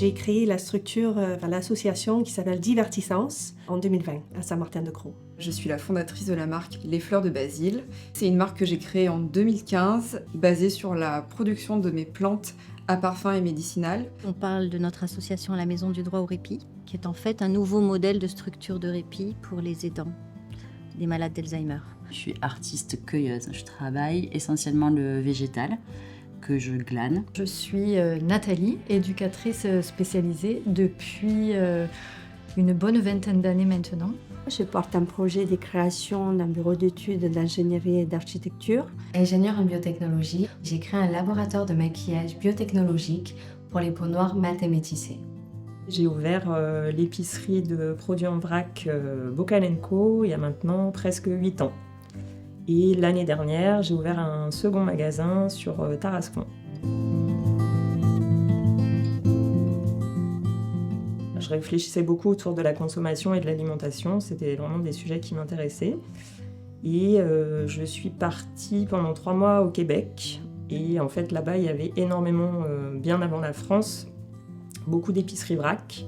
J'ai créé la structure, l'association qui s'appelle Divertissance en 2020 à Saint-Martin-de-Crau. Je suis la fondatrice de la marque Les Fleurs de Basile. C'est une marque que j'ai créée en 2015, basée sur la production de mes plantes à parfum et médicinales. On parle de notre association La Maison du Droit au Répit, qui est en fait un nouveau modèle de structure de répit pour les aidants des malades d'Alzheimer. Je suis artiste cueilleuse. Je travaille essentiellement le végétal que je glane. Je suis Nathalie, éducatrice spécialisée depuis une bonne vingtaine d'années maintenant. Je porte un projet de création d'un bureau d'études d'ingénierie et d'architecture. Ingénieure en biotechnologie, j'ai créé un laboratoire de maquillage biotechnologique pour les peaux noires mates et métissées. J'ai ouvert l'épicerie de produits en vrac Bocal & Co il y a maintenant presque 8 ans. Et l'année dernière, j'ai ouvert un second magasin sur Tarascon. Je réfléchissais beaucoup autour de la consommation et de l'alimentation, c'était vraiment des sujets qui m'intéressaient. Et je suis partie pendant 3 mois au Québec. Et en fait, là-bas, il y avait énormément, bien avant la France, beaucoup d'épiceries vrac.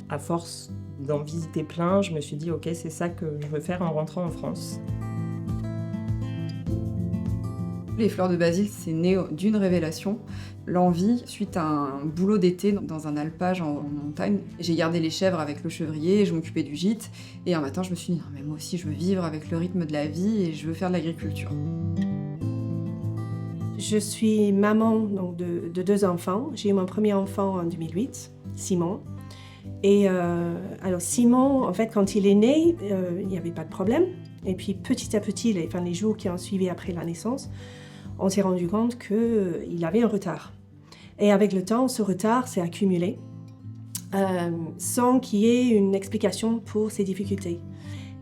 À force d'en visiter plein, je me suis dit, ok, c'est ça que je veux faire en rentrant en France. Les Fleurs de Basile, c'est né d'une révélation. L'envie, suite à un boulot d'été dans un alpage en montagne. J'ai gardé les chèvres avec le chevrier, je m'occupais du gîte. Et un matin, je me suis dit, non, mais moi aussi, je veux vivre avec le rythme de la vie et je veux faire de l'agriculture. Je suis maman donc, de 2 enfants. J'ai eu mon premier enfant en 2008, Simon. Et alors Simon, en fait, quand il est né, il n'y avait pas de problème. Et puis petit à petit, les jours qui ont suivi après la naissance, on s'est rendu compte qu'il avait un retard. Et avec le temps, ce retard s'est accumulé sans qu'il y ait une explication pour ces difficultés.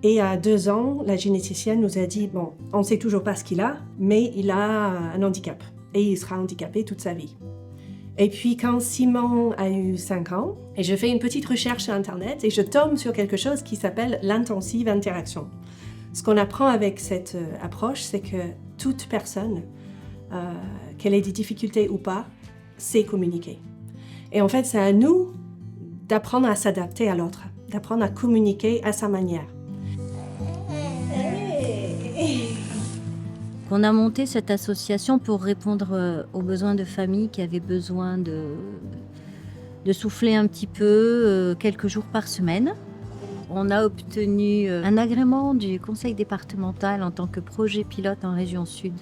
Et à 2 ans, la généticienne nous a dit, bon, on ne sait toujours pas ce qu'il a, mais il a un handicap. Et il sera handicapé toute sa vie. Et puis quand Simon a eu 5 ans, et je fais une petite recherche sur Internet, et je tombe sur quelque chose qui s'appelle l'intensive interaction. Ce qu'on apprend avec cette approche, c'est que toute personne, qu'elle ait des difficultés ou pas, sait communiquer. Et en fait, c'est à nous d'apprendre à s'adapter à l'autre, d'apprendre à communiquer à sa manière. On a monté cette association pour répondre aux besoins de familles qui avaient besoin de souffler un petit peu quelques jours par semaine. On a obtenu un agrément du conseil départemental en tant que projet pilote en région Sud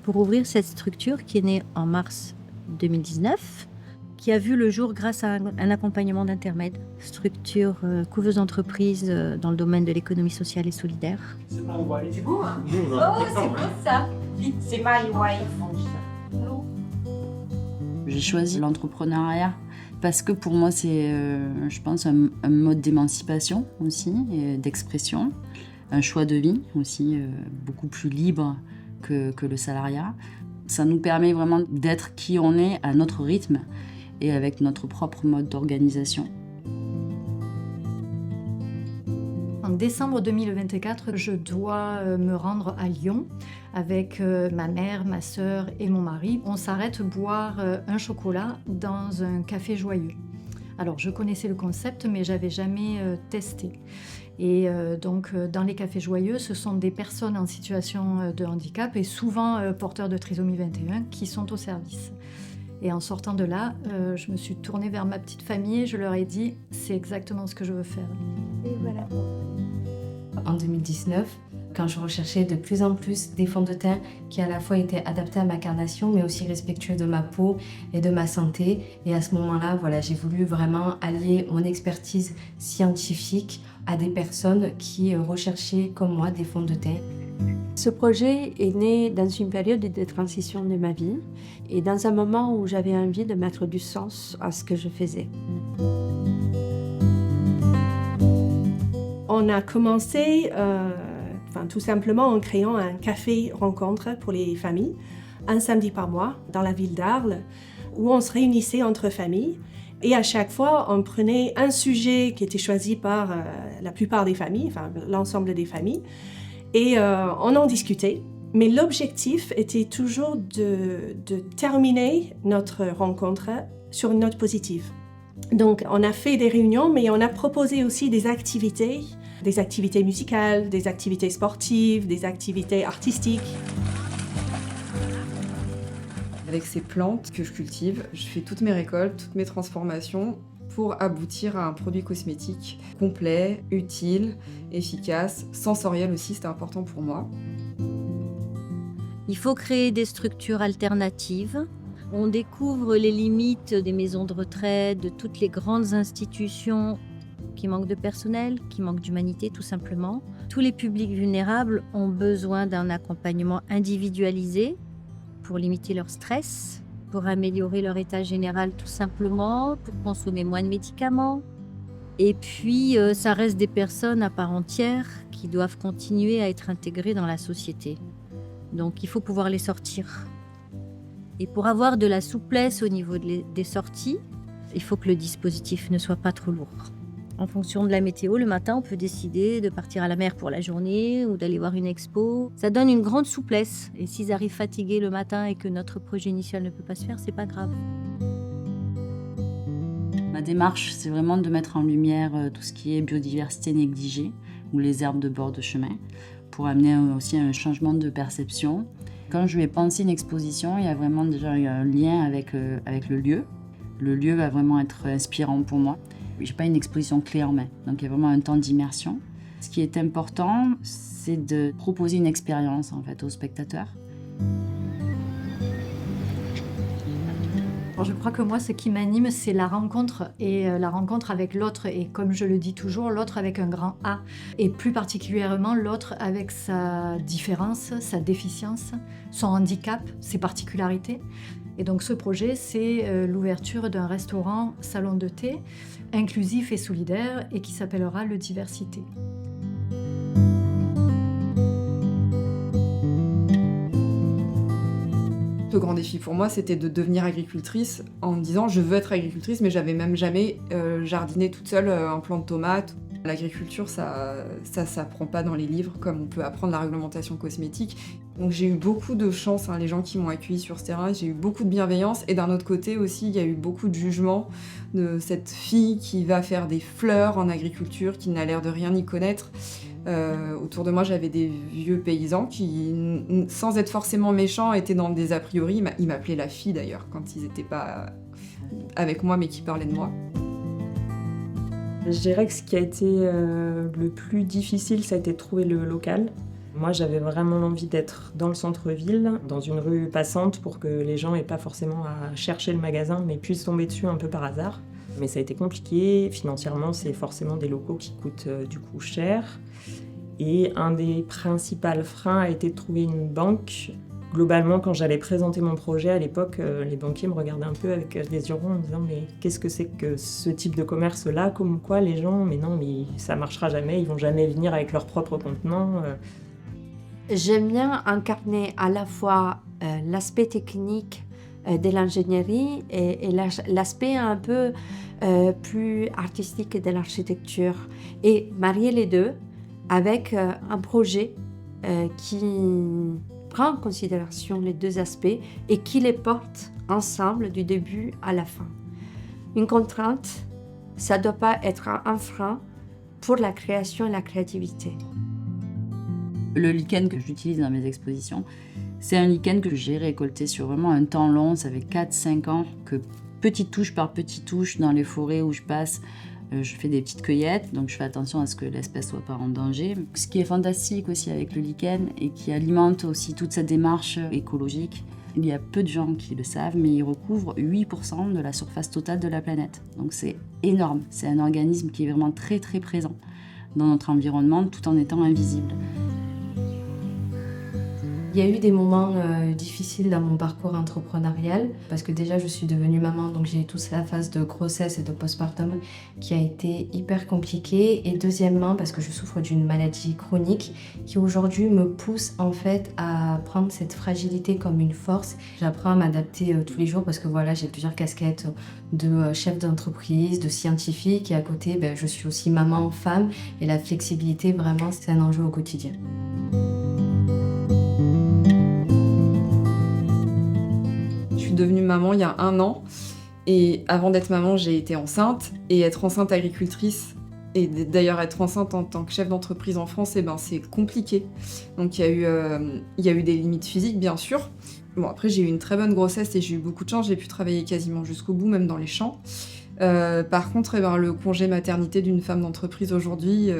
pour ouvrir cette structure qui est née en mars 2019, qui a vu le jour grâce à un accompagnement d'intermède, structure couveuse entreprise dans le domaine de l'économie sociale et solidaire. C'est beau, hein? Oh, c'est beau ça! C'est my wife. J'ai choisi l'entrepreneuriat parce que pour moi, c'est, je pense, un mode d'émancipation aussi, et d'expression, un choix de vie aussi beaucoup plus libre que le salariat. Ça nous permet vraiment d'être qui on est à notre rythme et avec notre propre mode d'organisation. En décembre 2024, je dois me rendre à Lyon avec ma mère, ma sœur et mon mari. On s'arrête boire un chocolat dans un café joyeux. Alors, je connaissais le concept, mais j'avais jamais testé. Et donc, dans les cafés joyeux, ce sont des personnes en situation de handicap et souvent porteurs de trisomie 21 qui sont au service. Et en sortant de là, je me suis tournée vers ma petite famille et je leur ai dit « c'est exactement ce que je veux faire ». Et voilà. En 2019, quand je recherchais de plus en plus des fonds de teint qui à la fois étaient adaptés à ma carnation mais aussi respectueux de ma peau et de ma santé. Et à ce moment-là, voilà, j'ai voulu vraiment allier mon expertise scientifique à des personnes qui recherchaient comme moi des fonds de teint. Ce projet est né dans une période de transition de ma vie et dans un moment où j'avais envie de mettre du sens à ce que je faisais. On a commencé tout simplement en créant un café rencontre pour les familles, un samedi par mois dans la ville d'Arles, où on se réunissait entre familles. Et à chaque fois, on prenait un sujet qui était choisi par la plupart des familles, enfin l'ensemble des familles, et on en discutait. Mais l'objectif était toujours de terminer notre rencontre sur une note positive. Donc on a fait des réunions, mais on a proposé aussi des activités musicales, des activités sportives, des activités artistiques. Avec ces plantes que je cultive, je fais toutes mes récoltes, toutes mes transformations pour aboutir à un produit cosmétique complet, utile, efficace, sensoriel aussi, c'était important pour moi. Il faut créer des structures alternatives. On découvre les limites des maisons de retraite, de toutes les grandes institutions qui manquent de personnel, qui manquent d'humanité tout simplement. Tous les publics vulnérables ont besoin d'un accompagnement individualisé pour limiter leur stress, pour améliorer leur état général tout simplement, pour consommer moins de médicaments. Et puis, ça reste des personnes à part entière qui doivent continuer à être intégrées dans la société. Donc, il faut pouvoir les sortir. Et pour avoir de la souplesse au niveau des sorties, il faut que le dispositif ne soit pas trop lourd. En fonction de la météo, le matin, on peut décider de partir à la mer pour la journée ou d'aller voir une expo. Ça donne une grande souplesse. Et s'ils arrivent fatigués le matin et que notre projet initial ne peut pas se faire, c'est pas grave. Ma démarche, c'est vraiment de mettre en lumière tout ce qui est biodiversité négligée ou les herbes de bord de chemin pour amener aussi un changement de perception. Quand je vais penser une exposition, il y a vraiment déjà un lien avec le lieu. Le lieu va vraiment être inspirant pour moi. Je n'ai pas une exposition clé en main, donc il y a vraiment un temps d'immersion. Ce qui est important, c'est de proposer une expérience en fait, aux spectateurs. Alors, je crois que moi, ce qui m'anime, c'est la rencontre, et la rencontre avec l'autre, et comme je le dis toujours, l'autre avec un grand A, et plus particulièrement l'autre avec sa différence, sa déficience, son handicap, ses particularités. Et donc ce projet, c'est l'ouverture d'un restaurant salon de thé inclusif et solidaire et qui s'appellera Le Diversité. Le grand défi pour moi, c'était de devenir agricultrice en me disant je veux être agricultrice, mais j'avais même jamais jardiné toute seule un plant de tomates. L'agriculture, ça s'apprend pas dans les livres comme on peut apprendre la réglementation cosmétique. Donc j'ai eu beaucoup de chance, les gens qui m'ont accueillie sur ce terrain, j'ai eu beaucoup de bienveillance et d'un autre côté aussi, il y a eu beaucoup de jugement de cette fille qui va faire des fleurs en agriculture, qui n'a l'air de rien y connaître. Autour de moi, j'avais des vieux paysans qui, sans être forcément méchants, étaient dans des a priori. Ils m'appelaient la fille d'ailleurs, quand ils n'étaient pas avec moi mais qui parlaient de moi. Je dirais que ce qui a été le plus difficile, ça a été de trouver le local. Moi, j'avais vraiment envie d'être dans le centre-ville, dans une rue passante, pour que les gens n'aient pas forcément à chercher le magasin, mais puissent tomber dessus un peu par hasard. Mais ça a été compliqué. Financièrement, c'est forcément des locaux qui coûtent du coup cher. Et un des principaux freins a été de trouver une banque. Globalement, quand j'allais présenter mon projet à l'époque, les banquiers me regardaient un peu avec des yeux ronds en me disant « mais qu'est-ce que c'est que ce type de commerce-là ? Comme quoi les gens, mais non, mais ça marchera jamais, ils vont jamais venir avec leurs propres contenants. » J'aime bien incarner à la fois l'aspect technique de l'ingénierie et l'aspect un peu plus artistique de l'architecture et marier les deux avec un projet qui prend en considération les deux aspects et qui les porte ensemble du début à la fin. Une contrainte, ça ne doit pas être un frein pour la création et la créativité. Le lichen que j'utilise dans mes expositions, c'est un lichen que j'ai récolté sur vraiment un temps long, ça fait 4-5 ans que petite touche par petite touche dans les forêts où je passe, je fais des petites cueillettes, donc je fais attention à ce que l'espèce soit pas en danger. Ce qui est fantastique aussi avec le lichen et qui alimente aussi toute cette démarche écologique, il y a peu de gens qui le savent, mais il recouvre 8% de la surface totale de la planète. Donc c'est énorme, c'est un organisme qui est vraiment très très présent dans notre environnement tout en étant invisible. Il y a eu des moments difficiles dans mon parcours entrepreneurial parce que déjà je suis devenue maman, donc j'ai eu toute la phase de grossesse et de postpartum qui a été hyper compliquée. Et deuxièmement parce que je souffre d'une maladie chronique qui aujourd'hui me pousse en fait à prendre cette fragilité comme une force. J'apprends à m'adapter tous les jours parce que voilà, j'ai plusieurs casquettes de chef d'entreprise, de scientifique et à côté je suis aussi maman, femme et la flexibilité vraiment c'est un enjeu au quotidien. Je suis devenue maman il y a 1 an Et avant d'être maman, j'ai été enceinte. Et être enceinte agricultrice, et d'ailleurs être enceinte en tant que chef d'entreprise en France, c'est compliqué. Donc il y a eu des limites physiques, bien sûr. Bon, après, j'ai eu une très bonne grossesse et j'ai eu beaucoup de chance. J'ai pu travailler quasiment jusqu'au bout, même dans les champs. Par contre, le congé maternité d'une femme d'entreprise aujourd'hui,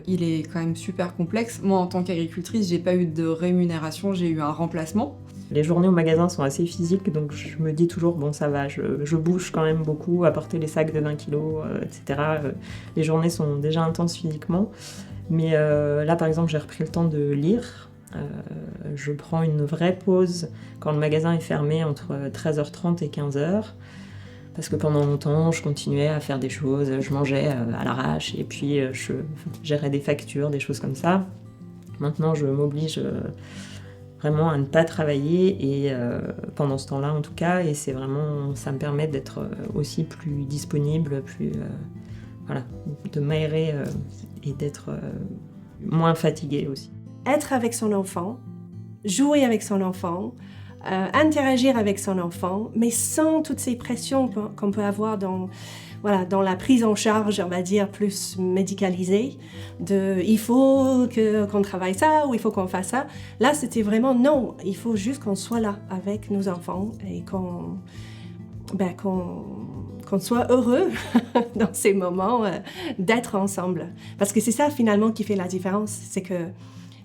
il est quand même super complexe. Moi, en tant qu'agricultrice, j'ai pas eu de rémunération, j'ai eu un remplacement. Les journées au magasin sont assez physiques, donc je me dis toujours, bon ça va, je bouge quand même beaucoup, à porter les sacs de 20 kilos, etc. Les journées sont déjà intenses physiquement. Mais là, par exemple, j'ai repris le temps de lire. Je prends une vraie pause quand le magasin est fermé entre 13h30 et 15h. Parce que pendant longtemps, je continuais à faire des choses, je mangeais à l'arrache et puis je gérais des factures, des choses comme ça. Maintenant, je m'oblige vraiment à ne pas travailler et pendant ce temps-là en tout cas, et c'est vraiment, ça me permet d'être aussi plus disponible, plus de m'aérer et d'être moins fatiguée aussi. Être avec son enfant, jouer avec son enfant, interagir avec son enfant, mais sans toutes ces pressions qu'on peut avoir dans la prise en charge, on va dire, plus médicalisée, il faut qu'on travaille ça ou il faut qu'on fasse ça. Là, c'était vraiment non, il faut juste qu'on soit là avec nos enfants et qu'on soit heureux dans ces moments d'être ensemble. Parce que c'est ça finalement qui fait la différence, c'est que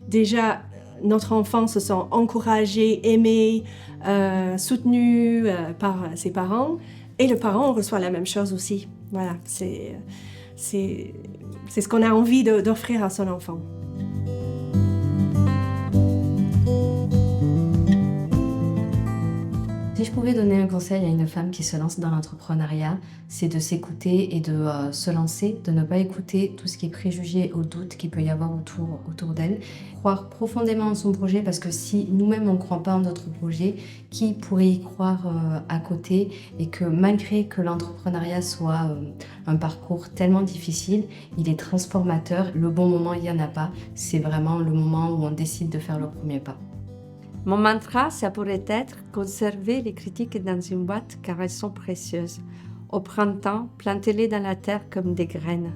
déjà, notre enfant se sent encouragé, aimé, soutenu par ses parents, et le parent reçoit la même chose aussi. Voilà, c'est ce qu'on a envie d'offrir à son enfant. Si je pouvais donner un conseil à une femme qui se lance dans l'entrepreneuriat, c'est de s'écouter et de se lancer, de ne pas écouter tout ce qui est préjugé ou doute qu'il peut y avoir autour d'elle. Croire profondément en son projet, parce que si nous-mêmes on ne croit pas en notre projet, qui pourrait y croire à côté? Et que malgré que l'entrepreneuriat soit un parcours tellement difficile, il est transformateur. Le bon moment, il n'y en a pas. C'est vraiment le moment où on décide de faire le premier pas. Mon mantra, ça pourrait être conserver les critiques dans une boîte car elles sont précieuses. Au printemps, plantez-les dans la terre comme des graines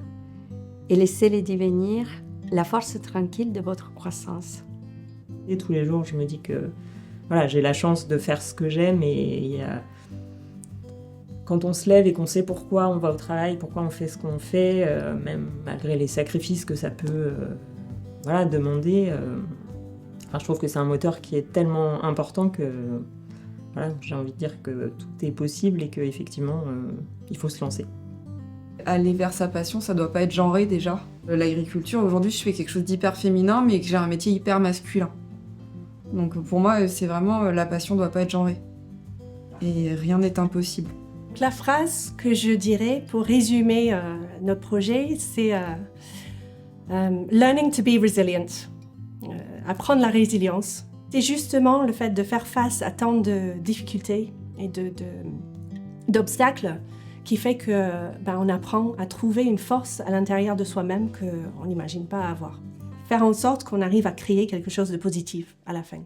et laissez-les devenir la force tranquille de votre croissance. Et tous les jours, je me dis que j'ai la chance de faire ce que j'aime et quand on se lève et qu'on sait pourquoi on va au travail, pourquoi on fait ce qu'on fait, même malgré les sacrifices que ça peut demander. Je trouve que c'est un moteur qui est tellement important que j'ai envie de dire que tout est possible et qu'effectivement, il faut se lancer. Aller vers sa passion, ça doit pas être genré déjà. L'agriculture, aujourd'hui, je fais quelque chose d'hyper féminin, mais que j'ai un métier hyper masculin. Donc pour moi, c'est vraiment la passion doit pas être genrée. Et rien n'est impossible. La phrase que je dirais pour résumer notre projet, c'est learning to be resilient. Apprendre la résilience. C'est justement le fait de faire face à tant de difficultés et d'obstacles qui fait qu'on apprend à trouver une force à l'intérieur de soi-même qu'on n'imagine pas avoir. Faire en sorte qu'on arrive à créer quelque chose de positif à la fin.